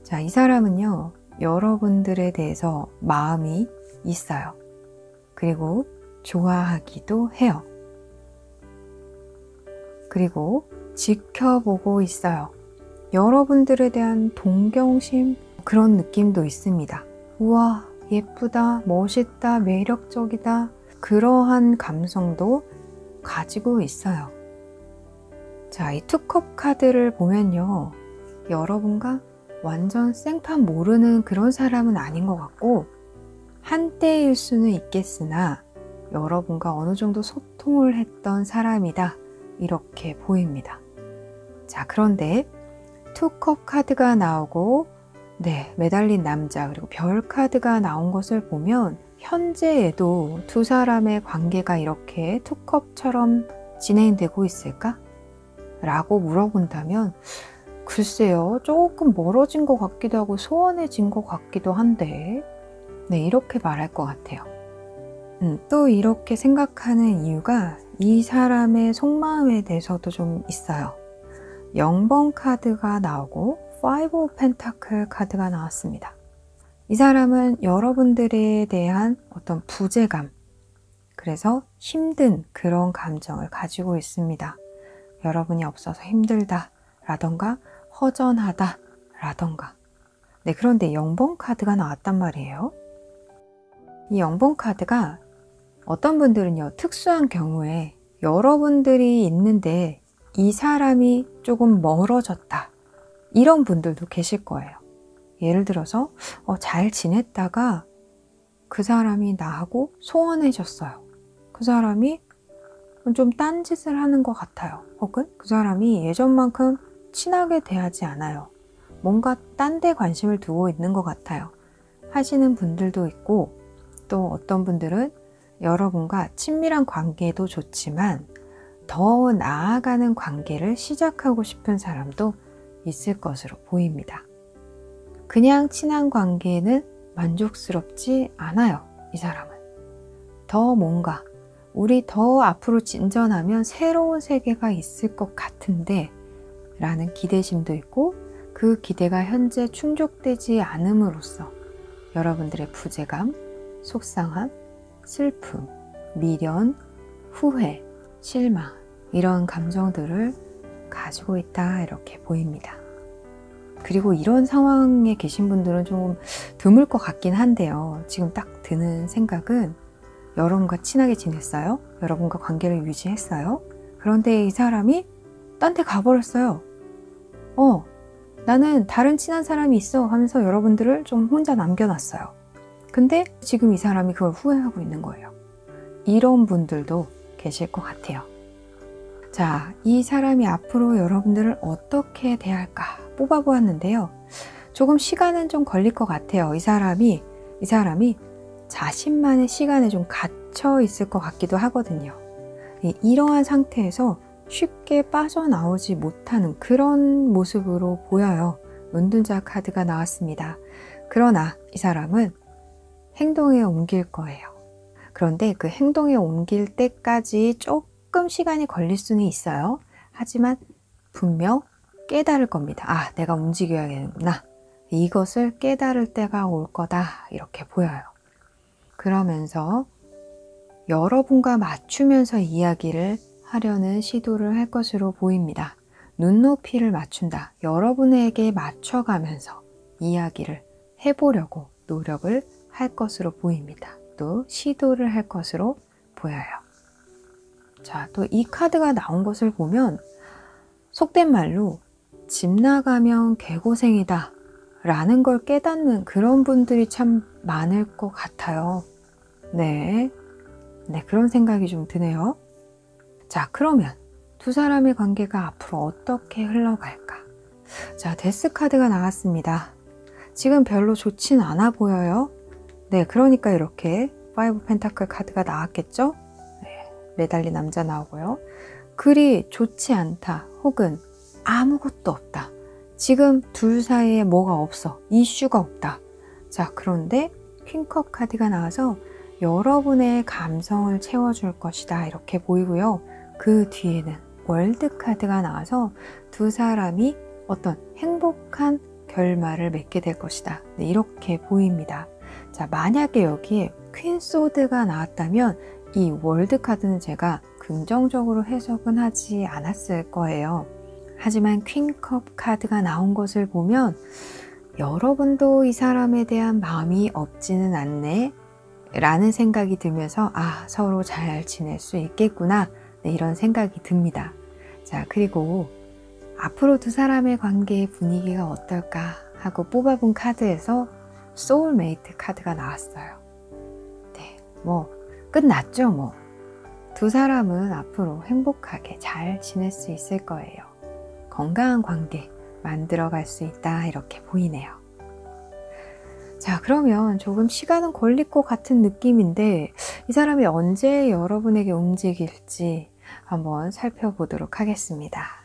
자, 이 사람은요, 여러분들에 대해서 마음이 있어요. 그리고 좋아하기도 해요. 그리고 지켜보고 있어요. 여러분들에 대한 동경심 그런 느낌도 있습니다. 우와, 예쁘다, 멋있다, 매력적이다 그러한 감성도 가지고 있어요. 자, 이 투컵 카드를 보면요. 여러분과 완전 생판 모르는 그런 사람은 아닌 것 같고 한때일 수는 있겠으나 여러분과 어느 정도 소통을 했던 사람이다 이렇게 보입니다. 자, 그런데 투컵 카드가 나오고 매달린 남자 그리고 별 카드가 나온 것을 보면 현재에도 두 사람의 관계가 이렇게 투컵처럼 진행되고 있을까? 라고 물어본다면 글쎄요, 조금 멀어진 것 같기도 하고 소원해진 것 같기도 한데 이렇게 말할 것 같아요. 또 이렇게 생각하는 이유가 이 사람의 속마음에 대해서도 좀 있어요. 0번 카드가 나오고 5 of Pentacle 카드가 나왔습니다. 이 사람은 여러분들에 대한 어떤 부재감, 그래서 힘든 그런 감정을 가지고 있습니다. 여러분이 없어서 힘들다 라던가 허전하다 라던가. 그런데 0번 카드가 나왔단 말이에요. 이 0번 카드가 어떤 분들은요, 특수한 경우에 여러분들이 있는데 이 사람이 조금 멀어졌다 이런 분들도 계실 거예요. 예를 들어서 잘 지냈다가 그 사람이 나하고 소원해졌어요. 그 사람이 좀 딴짓을 하는 것 같아요. 혹은 그 사람이 예전만큼 친하게 대하지 않아요. 뭔가 딴 데 관심을 두고 있는 것 같아요. 하시는 분들도 있고, 또 어떤 분들은 여러분과 친밀한 관계도 좋지만 더 나아가는 관계를 시작하고 싶은 사람도 있을 것으로 보입니다. 그냥 친한 관계는 만족스럽지 않아요. 이 사람은 더 뭔가 우리 더 앞으로 진전하면 새로운 세계가 있을 것 같은데 라는 기대심도 있고, 그 기대가 현재 충족되지 않음으로써 여러분들의 부재감, 속상함, 슬픔, 미련, 후회, 실망 이런 감정들을 가지고 있다 이렇게 보입니다. 그리고 이런 상황에 계신 분들은 좀 드물 것 같긴 한데요. 지금 딱 드는 생각은 여러분과 친하게 지냈어요. 여러분과 관계를 유지했어요. 그런데 이 사람이 딴 데 가버렸어요. 나는 다른 친한 사람이 있어 하면서 여러분들을 좀 혼자 남겨놨어요. 근데 지금 이 사람이 그걸 후회하고 있는 거예요. 이런 분들도 계실 것 같아요. 자, 이 사람이 앞으로 여러분들을 어떻게 대할까 뽑아보았는데요. 조금 시간은 좀 걸릴 것 같아요. 이 사람이 자신만의 시간에 좀 갇혀 있을 것 같기도 하거든요. 이러한 상태에서 쉽게 빠져나오지 못하는 그런 모습으로 보여요. 은둔자 카드가 나왔습니다. 그러나 이 사람은 행동에 옮길 거예요. 그런데 그 행동에 옮길 때까지 조금 시간이 걸릴 수는 있어요. 하지만 분명 깨달을 겁니다. 아, 내가 움직여야겠구나. 이것을 깨달을 때가 올 거다. 이렇게 보여요. 그러면서 여러분과 맞추면서 이야기를 하려는 시도를 할 것으로 보입니다. 눈높이를 맞춘다. 여러분에게 맞춰가면서 이야기를 해보려고 노력을 할 것으로 보입니다. 또 시도를 할 것으로 보여요. 자, 또 이 카드가 나온 것을 보면 속된 말로 집 나가면 개고생이다 라는 걸 깨닫는 그런 분들이 참 많을 것 같아요. 네, 그런 생각이 좀 드네요. 자, 그러면 두 사람의 관계가 앞으로 어떻게 흘러갈까? 자, 데스 카드가 나왔습니다. 지금 별로 좋진 않아 보여요. 그러니까 이렇게 5 펜타클 카드가 나왔겠죠? 매달린 남자 나오고요. 그리 좋지 않다 혹은 아무것도 없다. 지금 둘 사이에 뭐가 없어. 이슈가 없다. 자, 그런데 퀸컵 카드가 나와서 여러분의 감성을 채워줄 것이다 이렇게 보이고요. 그 뒤에는 월드 카드가 나와서 두 사람이 어떤 행복한 결말을 맺게 될 것이다. 이렇게 보입니다. 자, 만약에 여기에 퀸 소드가 나왔다면 이 월드 카드는 제가 긍정적으로 해석은 하지 않았을 거예요. 하지만 퀸컵 카드가 나온 것을 보면 여러분도 이 사람에 대한 마음이 없지는 않네 라는 생각이 들면서 서로 잘 지낼 수 있겠구나, 네, 이런 생각이 듭니다. 자, 그리고 앞으로 두 사람의 관계의 분위기가 어떨까 하고 뽑아본 카드에서 소울메이트 카드가 나왔어요. 네, 끝났죠. 두 사람은 앞으로 행복하게 잘 지낼 수 있을 거예요. 건강한 관계 만들어 갈 수 있다, 이렇게 보이네요. 자, 그러면 조금 시간은 걸릴 것 같은 느낌인데 이 사람이 언제 여러분에게 움직일지 한번 살펴보도록 하겠습니다.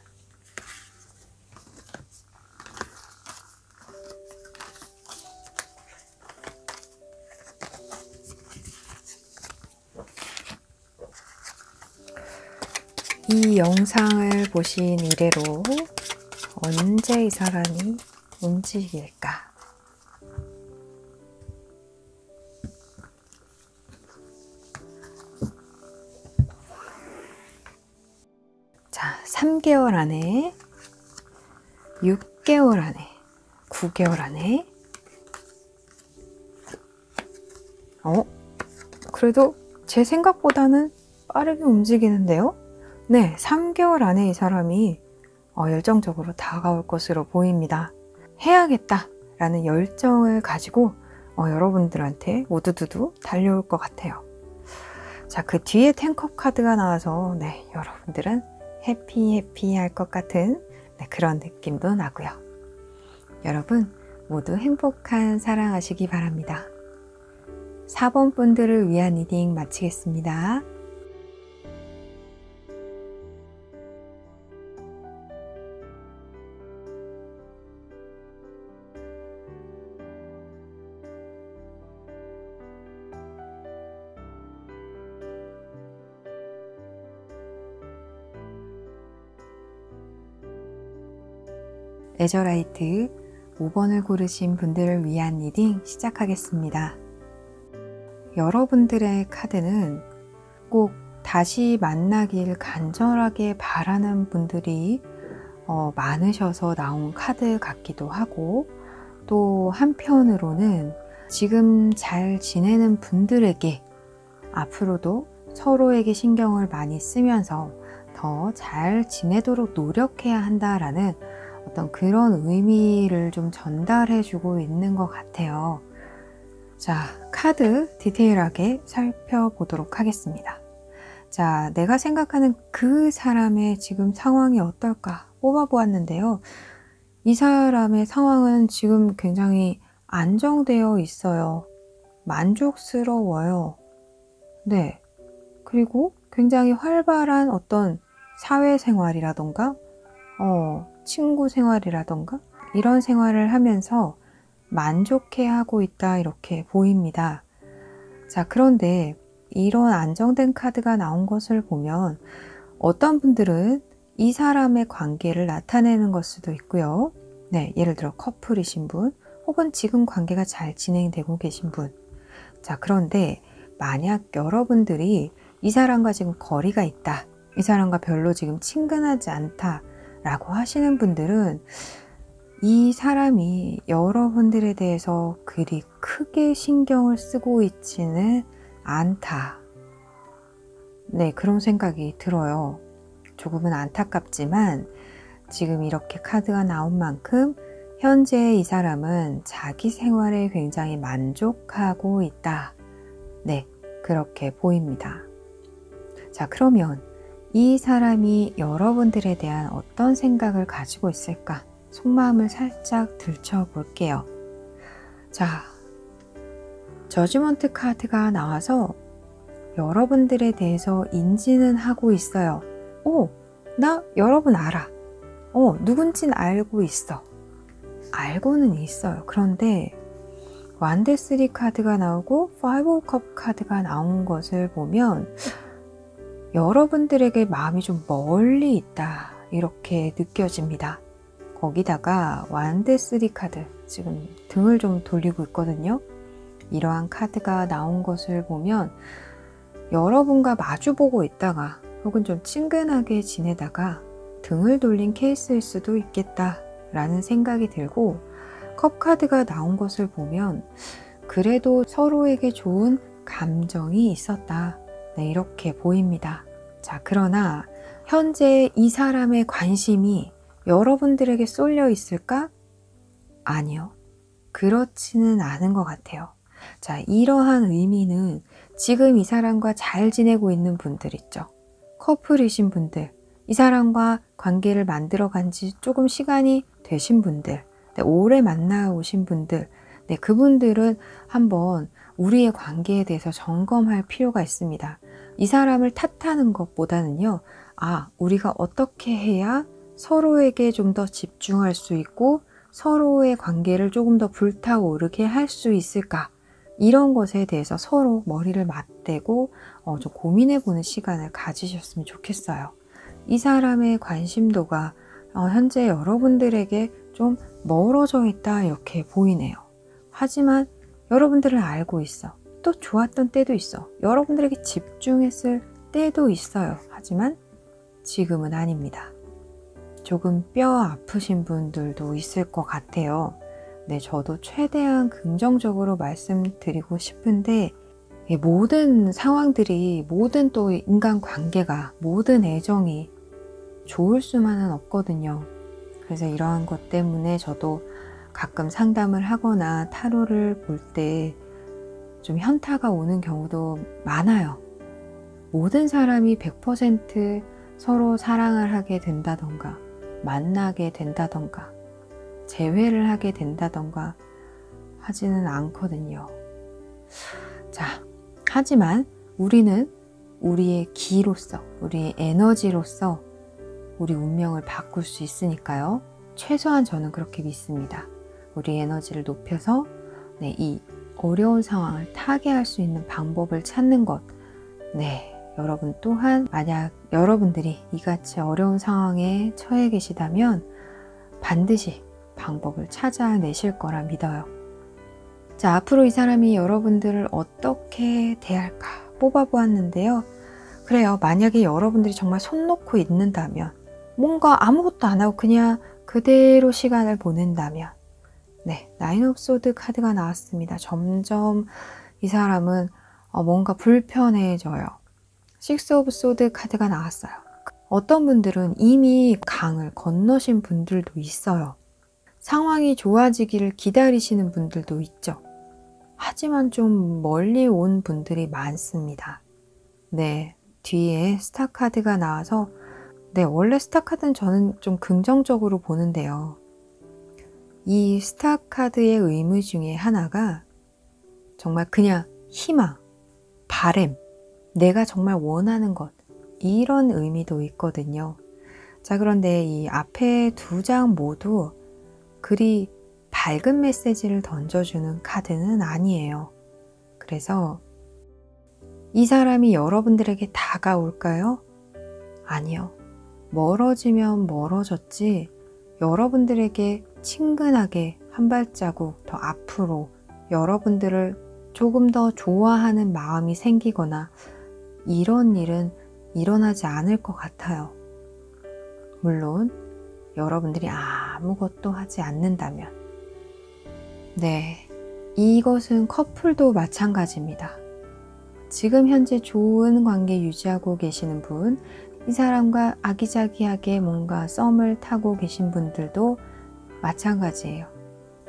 이 영상을 보신 이래로 언제 이 사람이 움직일까? 자, 3개월 안에, 6개월 안에, 9개월 안에. 그래도 제 생각보다는 빠르게 움직이는데요? 네, 3개월 안에 이 사람이 열정적으로 다가올 것으로 보입니다. 해야겠다 라는 열정을 가지고 여러분들한테 우두두두 달려올 것 같아요. 자, 그 뒤에 10컵 카드가 나와서 네, 여러분들은 해피할 것 같은 그런 느낌도 나고요. 여러분 모두 행복한 사랑하시기 바랍니다. 4번 분들을 위한 리딩 마치겠습니다. 에저라이트 5번을 고르신 분들을 위한 리딩 시작하겠습니다. 여러분들의 카드는 꼭 다시 만나길 간절하게 바라는 분들이 많으셔서 나온 카드 같기도 하고, 또 한편으로는 지금 잘 지내는 분들에게 앞으로도 서로에게 신경을 많이 쓰면서 더 잘 지내도록 노력해야 한다라는 어떤 그런 의미를 좀 전달해 주고 있는 것 같아요. 자, 카드 디테일하게 살펴보도록 하겠습니다. 자, 내가 생각하는 그 사람의 지금 상황이 어떨까 뽑아보았는데요. 이 사람의 상황은 지금 굉장히 안정되어 있어요. 만족스러워요. 네. 그리고 굉장히 활발한 어떤 사회생활이라던가 친구 생활이라던가 이런 생활을 하면서 만족해하고 있다, 이렇게 보입니다. 자, 그런데 이런 안정된 카드가 나온 것을 보면 어떤 분들은 이 사람의 관계를 나타내는 걸 수도 있고요. 네, 예를 들어 커플이신 분, 혹은 지금 관계가 잘 진행되고 계신 분. 자, 그런데 만약 여러분들이 이 사람과 지금 거리가 있다, 이 사람과 별로 지금 친근하지 않다 라고 하시는 분들은 이 사람이 여러분들에 대해서 그리 크게 신경을 쓰고 있지는 않다. 네, 그런 생각이 들어요. 조금은 안타깝지만 지금 이렇게 카드가 나온 만큼 현재 이 사람은 자기 생활에 굉장히 만족하고 있다. 네, 그렇게 보입니다. 자, 그러면 이 사람이 여러분들에 대한 어떤 생각을 가지고 있을까? 속마음을 살짝 들춰볼게요. 자, 저지먼트 카드가 나와서 여러분들에 대해서 인지는 하고 있어요. 나 여러분 알아. 누군진 알고 있어. 알고는 있어요. 그런데 완데 3 카드가 나오고 5 컵 카드가 나온 것을 보면 여러분들에게 마음이 좀 멀리 있다, 이렇게 느껴집니다. 거기다가 완데 3 카드, 지금 등을 좀 돌리고 있거든요. 이러한 카드가 나온 것을 보면 여러분과 마주보고 있다가 혹은 좀 친근하게 지내다가 등을 돌린 케이스일 수도 있겠다라는 생각이 들고, 컵 카드가 나온 것을 보면 그래도 서로에게 좋은 감정이 있었다. 네, 이렇게 보입니다. 자, 그러나 현재 이 사람의 관심이 여러분들에게 쏠려 있을까? 아니요. 그렇지는 않은 것 같아요. 자, 이러한 의미는 지금 이 사람과 잘 지내고 있는 분들 있죠. 커플이신 분들, 이 사람과 관계를 만들어 간 지 조금 시간이 되신 분들, 네, 오래 만나오신 분들, 네, 그분들은 한번 우리의 관계에 대해서 점검할 필요가 있습니다. 이 사람을 탓하는 것보다는요, 우리가 어떻게 해야 서로에게 좀 더 집중할 수 있고 서로의 관계를 조금 더 불타오르게 할 수 있을까? 이런 것에 대해서 서로 머리를 맞대고 좀 고민해보는 시간을 가지셨으면 좋겠어요. 이 사람의 관심도가 현재 여러분들에게 좀 멀어져 있다 이렇게 보이네요. 하지만 여러분들을 알고 있어. 또 좋았던 때도 있어. 여러분들에게 집중했을 때도 있어요. 하지만 지금은 아닙니다. 조금 뼈 아프신 분들도 있을 것 같아요. 네, 저도 최대한 긍정적으로 말씀드리고 싶은데 모든 상황들이, 모든 또 인간관계가, 모든 애정이 좋을 수만은 없거든요. 그래서 이러한 것 때문에 저도 가끔 상담을 하거나 타로를 볼 때 좀 현타가 오는 경우도 많아요. 모든 사람이 100% 서로 사랑을 하게 된다던가 만나게 된다던가 재회를 하게 된다던가 하지는 않거든요. 자, 하지만 우리는 우리의 기로서, 우리의 에너지로서 우리 운명을 바꿀 수 있으니까요. 최소한 저는 그렇게 믿습니다. 우리 에너지를 높여서 이 어려운 상황을 타개할 수 있는 방법을 찾는 것. 네, 여러분 또한 만약 여러분들이 이같이 어려운 상황에 처해 계시다면 반드시 방법을 찾아내실 거라 믿어요. 자, 앞으로 이 사람이 여러분들을 어떻게 대할까 뽑아보았는데요. 그래요. 만약에 여러분들이 정말 손 놓고 있는다면, 뭔가 아무것도 안 하고 그냥 그대로 시간을 보낸다면, 네, 나인 오브 소드 카드가 나왔습니다. 점점 이 사람은 뭔가 불편해져요. 식스 오브 소드 카드가 나왔어요. 어떤 분들은 이미 강을 건너신 분들도 있어요. 상황이 좋아지기를 기다리시는 분들도 있죠. 하지만 좀 멀리 온 분들이 많습니다. 네, 뒤에 스타 카드가 나와서 원래 스타 카드는 저는 좀 긍정적으로 보는데요. 이 스타 카드의 의미 중에 하나가 정말 그냥 희망, 바램, 내가 정말 원하는 것, 이런 의미도 있거든요. 자, 그런데 이 앞에 두 장 모두 그리 밝은 메시지를 던져주는 카드는 아니에요. 그래서 이 사람이 여러분들에게 다가올까요? 아니요. 멀어지면 멀어졌지 여러분들에게 친근하게 한 발자국 더 앞으로 여러분들을 조금 더 좋아하는 마음이 생기거나 이런 일은 일어나지 않을 것 같아요. 물론 여러분들이 아무것도 하지 않는다면. 네, 이것은 커플도 마찬가지입니다. 지금 현재 좋은 관계 유지하고 계시는 분, 이 사람과 아기자기하게 뭔가 썸을 타고 계신 분들도 마찬가지예요.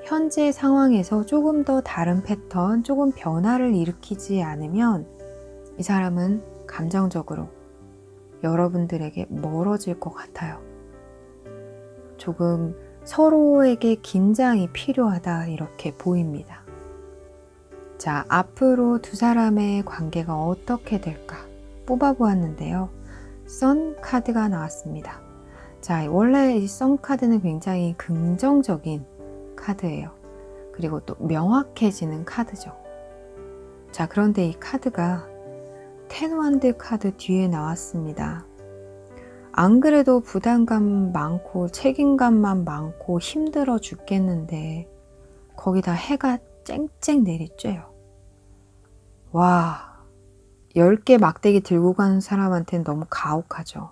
현재 상황에서 조금 더 다른 패턴, 조금 변화를 일으키지 않으면 이 사람은 감정적으로 여러분들에게 멀어질 것 같아요. 조금 서로에게 긴장이 필요하다 이렇게 보입니다. 자, 앞으로 두 사람의 관계가 어떻게 될까 뽑아보았는데요. 선 카드가 나왔습니다. 자, 원래 이 선 카드는 굉장히 긍정적인 카드예요. 그리고 또 명확해지는 카드죠. 자, 그런데 이 카드가 텐 원드 카드 뒤에 나왔습니다. 안 그래도 부담감 많고 책임감만 많고 힘들어 죽겠는데 거기다 해가 쨍쨍 내리쬐요. 와, 10개 막대기 들고 가는 사람한테는 너무 가혹하죠.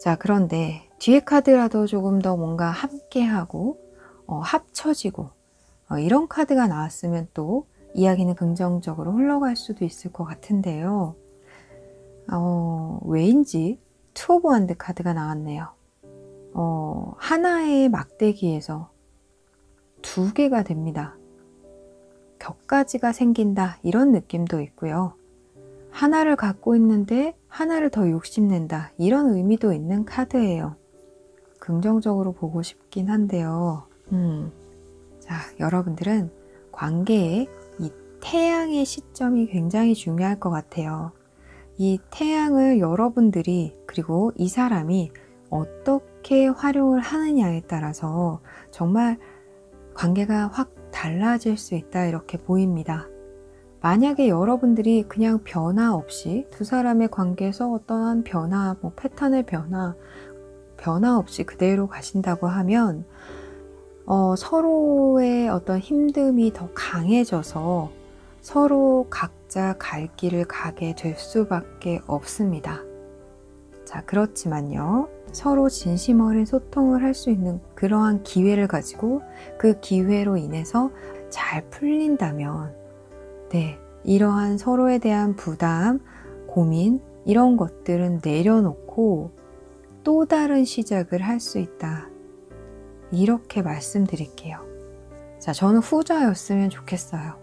자, 그런데 뒤에 카드라도 조금 더 뭔가 함께하고 합쳐지고 이런 카드가 나왔으면 또 이야기는 긍정적으로 흘러갈 수도 있을 것 같은데요. 왜인지 투 오브 원드 카드가 나왔네요. 하나의 막대기에서 두 개가 됩니다. 격가지가 생긴다 이런 느낌도 있고요. 하나를 갖고 있는데 하나를 더 욕심낸다 이런 의미도 있는 카드예요. 긍정적으로 보고 싶긴 한데요. 자, 여러분들은 관계에 이 태양의 시점이 굉장히 중요할 것 같아요. 이 태양을 여러분들이 그리고 이 사람이 어떻게 활용을 하느냐에 따라서 정말 관계가 확 달라질 수 있다 이렇게 보입니다. 만약에 여러분들이 그냥 변화 없이 두 사람의 관계에서 어떠한 변화, 패턴의 변화 없이 그대로 가신다고 하면 서로의 어떤 힘듦이 더 강해져서 서로 각자 갈 길을 가게 될 수밖에 없습니다. 자, 그렇지만요. 서로 진심 어린 소통을 할 수 있는 그러한 기회를 가지고 그 기회로 인해서 잘 풀린다면 네, 이러한 서로에 대한 부담, 고민 이런 것들은 내려놓고 또 다른 시작을 할 수 있다. 이렇게 말씀드릴게요. 자, 저는 후자였으면 좋겠어요.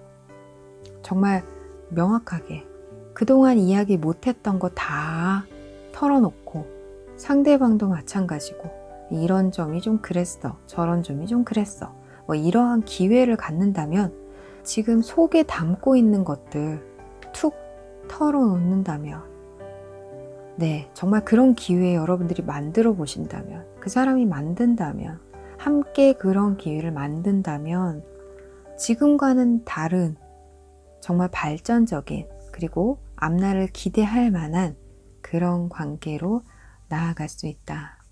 정말 명확하게 그동안 이야기 못했던 거 다 털어놓고 상대방도 마찬가지고 이런 점이 좀 그랬어, 저런 점이 좀 그랬어 이러한 기회를 갖는다면 지금 속에 담고 있는 것들 툭 털어놓는다면 네, 정말 그런 기회 여러분들이 만들어 보신다면 그 사람이 만든다면 함께 그런 기회를 만든다면 지금과는 다른 정말 발전적인 그리고 앞날을 기대할 만한 그런 관계로 나아갈 수 있다.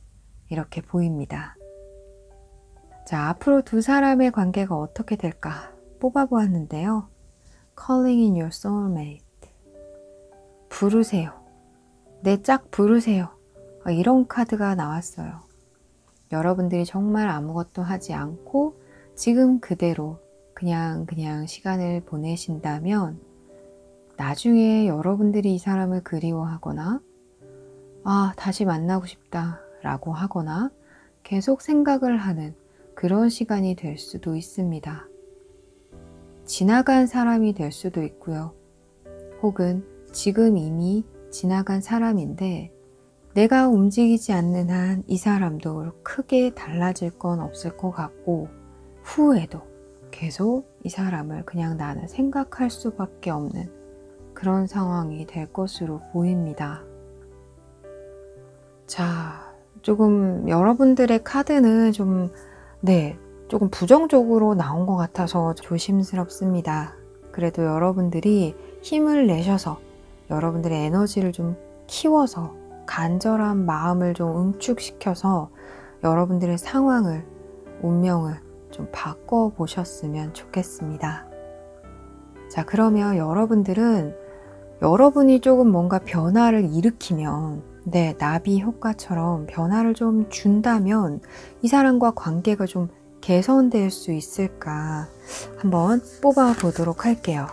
이렇게 보입니다. 자, 앞으로 두 사람의 관계가 어떻게 될까 뽑아보았는데요. Calling in your soulmate. 부르세요. 내 짝 부르세요. 이런 카드가 나왔어요. 여러분들이 정말 아무것도 하지 않고 지금 그대로 그냥 시간을 보내신다면 나중에 여러분들이 이 사람을 그리워하거나 다시 만나고 싶다 라고 하거나 계속 생각을 하는 그런 시간이 될 수도 있습니다. 지나간 사람이 될 수도 있고요. 혹은 지금 이미 지나간 사람인데 내가 움직이지 않는 한 이 사람도 크게 달라질 건 없을 것 같고 후에도 계속 이 사람을 그냥 나는 생각할 수밖에 없는 그런 상황이 될 것으로 보입니다. 자, 조금 여러분들의 카드는 조금 부정적으로 나온 것 같아서 조심스럽습니다. 그래도 여러분들이 힘을 내셔서 여러분들의 에너지를 좀 키워서 간절한 마음을 좀 응축시켜서 여러분들의 상황을, 운명을 좀 바꿔보셨으면 좋겠습니다. 자, 그러면 여러분이 조금 뭔가 변화를 일으키면 나비 효과처럼 변화를 좀 준다면 이 사람과 관계가 좀 개선될 수 있을까 한번 뽑아보도록 할게요.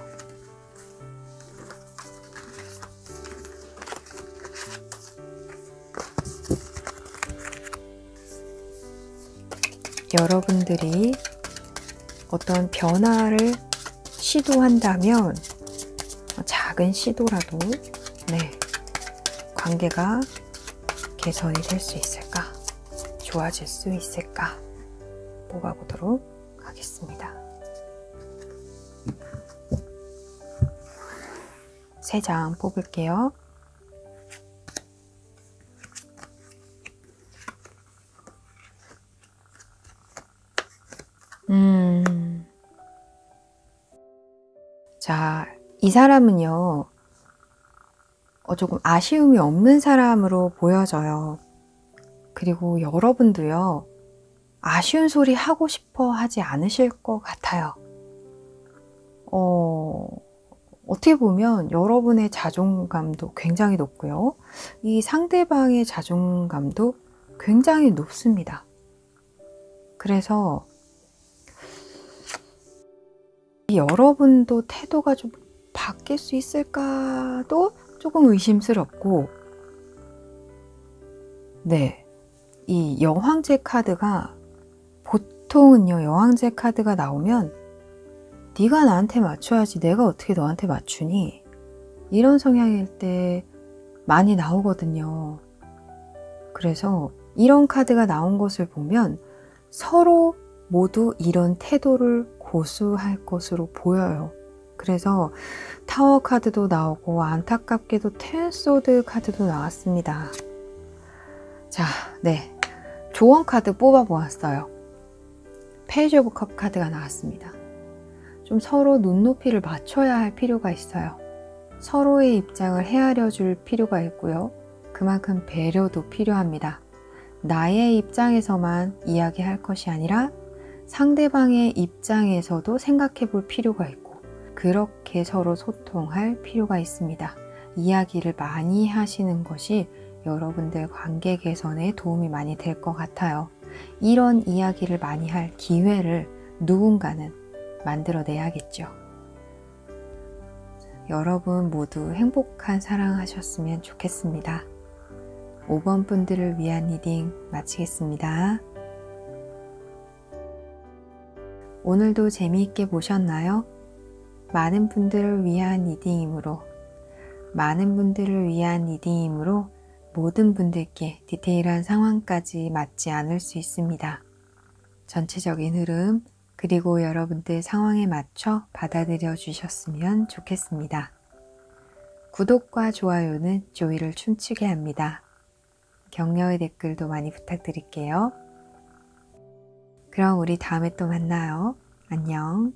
여러분들이 어떤 변화를 시도한다면 작은 시도라도 관계가 개선이 될 수 있을까? 좋아질 수 있을까? 뽑아보도록 하겠습니다. 3장 뽑을게요. 자, 이 사람은요, 조금 아쉬움이 없는 사람으로 보여져요. 그리고 여러분도요, 아쉬운 소리 하고 싶어 하지 않으실 것 같아요. 어떻게 보면 여러분의 자존감도 굉장히 높고요. 이 상대방의 자존감도 굉장히 높습니다. 그래서 여러분도 태도가 좀 바뀔 수 있을까도 조금 의심스럽고, 네, 이 여왕제 카드가 보통은요, 여왕제 카드가 나오면 네가 나한테 맞춰야지 내가 어떻게 너한테 맞추니? 이런 성향일 때 많이 나오거든요. 그래서 이런 카드가 나온 것을 보면 서로 모두 이런 태도를 고수할 것으로 보여요. 그래서 타워 카드도 나오고 안타깝게도 텐소드 카드도 나왔습니다. 자, 네, 조언 카드 뽑아 보았어요. 페이지 오브 컵 카드가 나왔습니다. 좀 서로 눈높이를 맞춰야 할 필요가 있어요. 서로의 입장을 헤아려 줄 필요가 있고요. 그만큼 배려도 필요합니다. 나의 입장에서만 이야기할 것이 아니라 상대방의 입장에서도 생각해 볼 필요가 있고, 그렇게 서로 소통할 필요가 있습니다. 이야기를 많이 하시는 것이 여러분들 관계 개선에 도움이 많이 될 것 같아요. 이런 이야기를 많이 할 기회를 누군가는 만들어내야겠죠. 여러분 모두 행복한 사랑하셨으면 좋겠습니다. 5번 분들을 위한 리딩 마치겠습니다. 오늘도 재미있게 보셨나요? 많은 분들을 위한 리딩이므로 모든 분들께 디테일한 상황까지 맞지 않을 수 있습니다. 전체적인 흐름, 그리고 여러분들 상황에 맞춰 받아들여 주셨으면 좋겠습니다. 구독과 좋아요는 조이를 춤추게 합니다. 격려의 댓글도 많이 부탁드릴게요. 그럼 우리 다음에 또 만나요. 안녕.